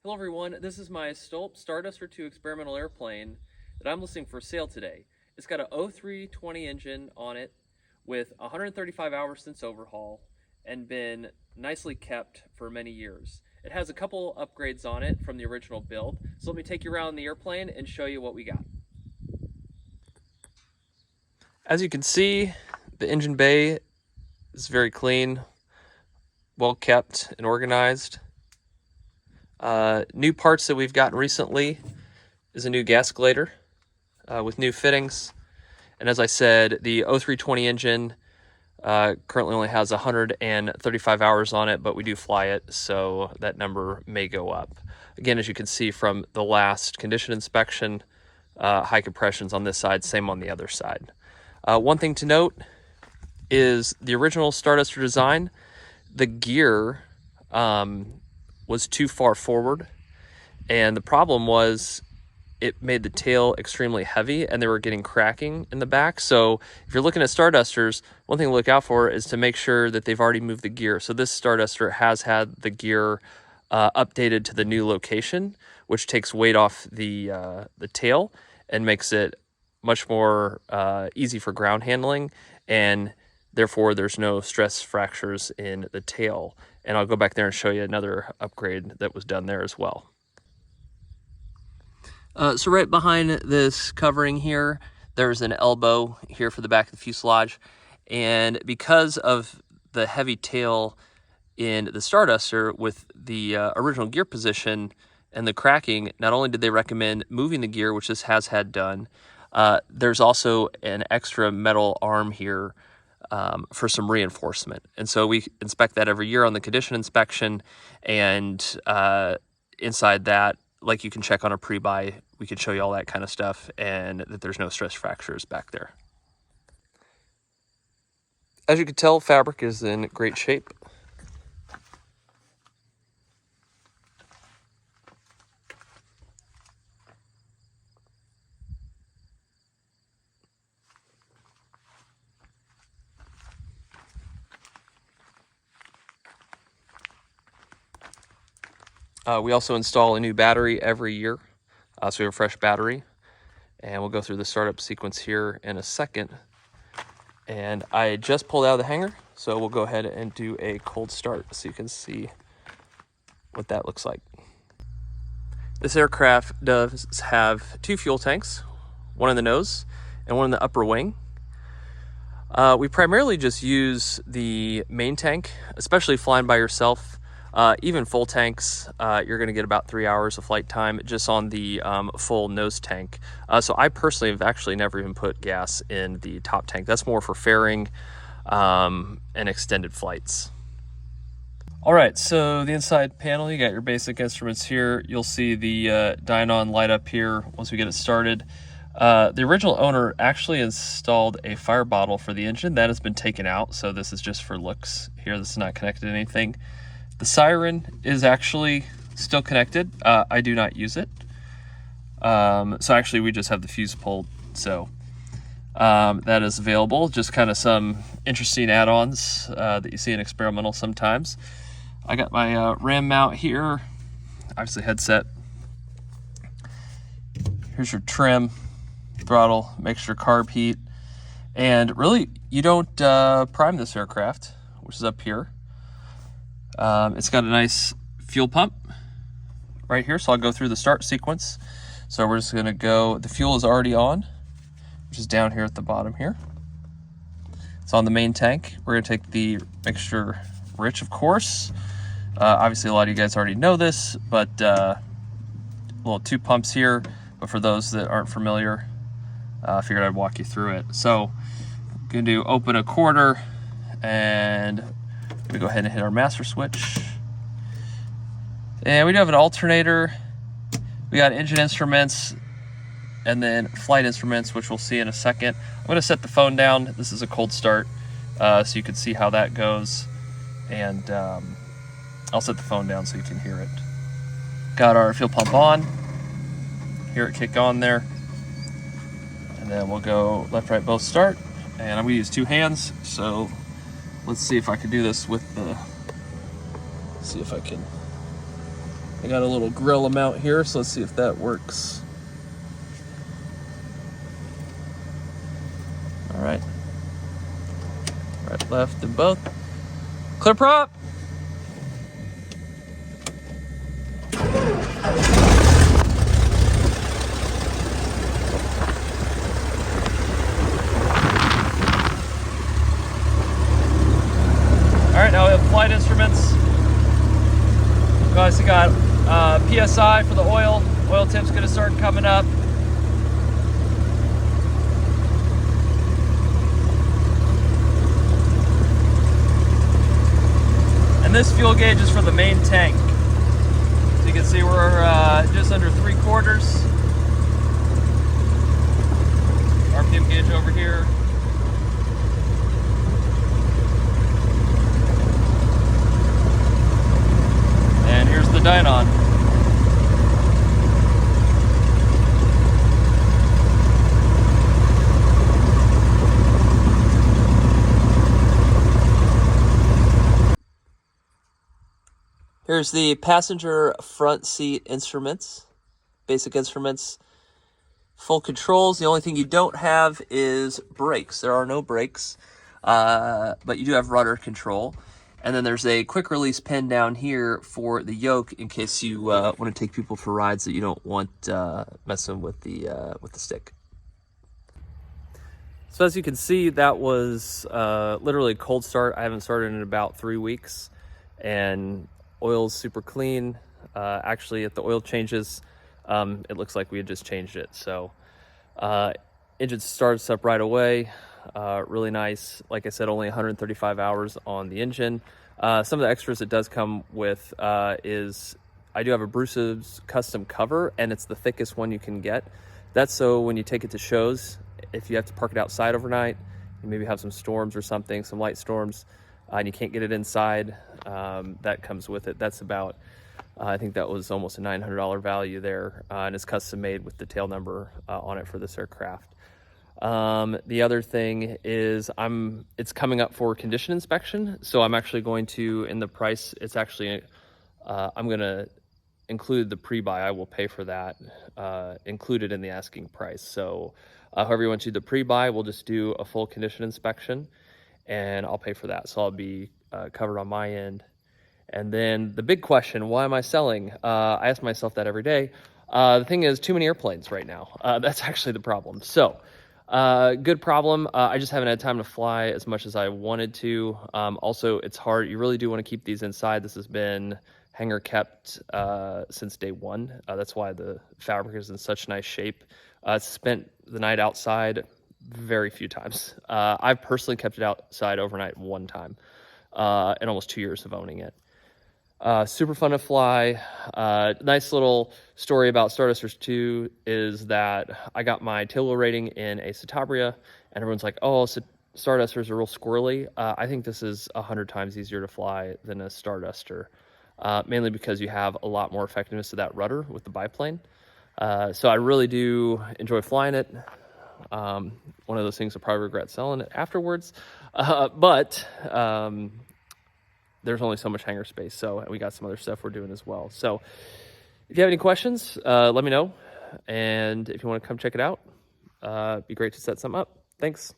Hello everyone, this is my Starduster Too experimental airplane that I'm listing for sale today. It's got an 0320 engine on it with 135 hours since overhaul and been nicely kept for many years. It has a couple upgrades on it from the original build, so let me take you around the airplane and show you what we got. As you can see, the engine bay is very clean, well kept and organized. New parts that we've gotten recently is a new gasculator with new fittings. And as I said, the 0320 engine currently only has 135 hours on it, but we do fly it, so that number may go up. Again, as you can see from the last condition inspection, high compressions on this side, same on the other side. One thing to note is the original Starduster design, the gear was too far forward, and the problem was it made the tail extremely heavy and they were getting cracking in the back. So if you're looking at Stardusters, one thing to look out for is to make sure that they've already moved the gear. So this Starduster has had the gear updated to the new location, which takes weight off the tail and makes it much more easy for ground handling, and therefore there's no stress fractures in the tail. And I'll go back there and show you another upgrade that was done there as well. So right behind this covering here, there's an elbow here for the back of the fuselage. And because of the heavy tail in the Starduster with the original gear position and the cracking, not only did they recommend moving the gear, which this has had done, there's also an extra metal arm here for some reinforcement. And so we inspect that every year on the condition inspection, and inside that, like you can check on a pre-buy, we can show you all that kind of stuff, and that there's no stress fractures back there. As you can tell, fabric is in great shape. We also install a new battery every year, so we have a fresh battery, and we'll go through the startup sequence here in a second. And I just pulled out of the hangar, so we'll go ahead and do a cold start so you can see what that looks like. This aircraft does have two fuel tanks, one in the nose and one in the upper wing. We primarily just use the main tank, especially flying by yourself. Even full tanks, you're going to get about 3 hours of flight time just on the full nose tank. So I personally have actually never even put gas in the top tank. That's more for fairing and extended flights. All right, so the inside panel, you got your basic instruments here. You'll see the Dynon light up here once we get it started. The original owner actually installed a fire bottle for the engine. That has been taken out, so this is just for looks here. This is not connected to anything. The siren is actually still connected. I do not use it. So actually we just have the fuse pulled. So that is available. Just kind of some interesting add-ons that you see in experimental sometimes. I got my RAM mount here. Obviously headset. Here's your trim, throttle, mixture, carb heat. And really, you don't prime this aircraft, which is up here. It's got a nice fuel pump right here, so I'll go through the start sequence. So we're just going to go, the fuel is already on, which is down here at the bottom here. It's on the main tank. We're going to take the mixture rich, of course. Obviously, a lot of you guys already know this, but little two pumps here. But for those that aren't familiar, I figured I'd walk you through it. So I'm going to open a quarter, and we go ahead and hit our master switch. And we do have an alternator. We got engine instruments and then flight instruments, which we'll see in a second. I'm going to set the phone down. This is a cold start, so you can see how that goes. And I'll set the phone down so you can hear it. Got our fuel pump on. Hear it kick on there. And then we'll go left, right, both start. And I'm going to use two hands, so let's see if I can do this with the, see if I can I got a little grill mount here, so let's see if that works. All right. Right, left, and both. Clear prop. All right, now we have flight instruments. We obviously got PSI for the oil. Oil tip's gonna start coming up. And this fuel gauge is for the main tank. So you can see we're just under 3/4. RPM gauge over here. And here's the dynon. Here's the passenger front seat instruments, basic instruments, full controls. The only thing you don't have is brakes. There are no brakes, but you do have rudder control. And then there's a quick release pin down here for the yoke in case you want to take people for rides that you don't want messing with the stick. So as you can see, that was literally a cold start. I haven't started in about 3 weeks, and oil's super clean. Actually, at the oil changes, it looks like we had just changed it. So engine starts up right away. Really nice. Like I said, only 135 hours on the engine. Some of the extras it does come with is I do have a Bruce's custom cover, and it's the thickest one you can get. That's so when you take it to shows, if you have to park it outside overnight, you maybe have some storms or something, some light storms, and you can't get it inside, that comes with it. That's about, I think that was almost a $900 value there, and it's custom made with the tail number on it for this aircraft. The other thing is it's coming up for condition inspection. So I'm actually going to, in the price, it's actually, I'm going to include the pre-buy. I will pay for that, included in the asking price. So however you want to do the pre-buy, we'll just do a full condition inspection and I'll pay for that. So I'll be covered on my end. And then the big question, why am I selling? I ask myself that every day. The thing is, too many airplanes right now. That's actually the problem. So good problem. I just haven't had time to fly as much as I wanted to. Also, it's hard. You really do want to keep these inside. This has been hangar kept since day one. That's why the fabric is in such nice shape. It's spent the night outside very few times. I've personally kept it outside overnight one time in almost 2 years of owning it. Super fun to fly. Nice little story about Starduster 2 is that I got my tail wheel rating in a Citabria, and everyone's like, oh, Stardusters are real squirrely. I think this is 100 times easier to fly than a Starduster, mainly because you have a lot more effectiveness of that rudder with the biplane. So I really do enjoy flying it. One of those things I probably regret selling it afterwards, but there's only so much hangar space, so we got some other stuff we're doing as well. So if you have any questions, let me know, and if you want to come check it out, it'd be great to set something up. Thanks.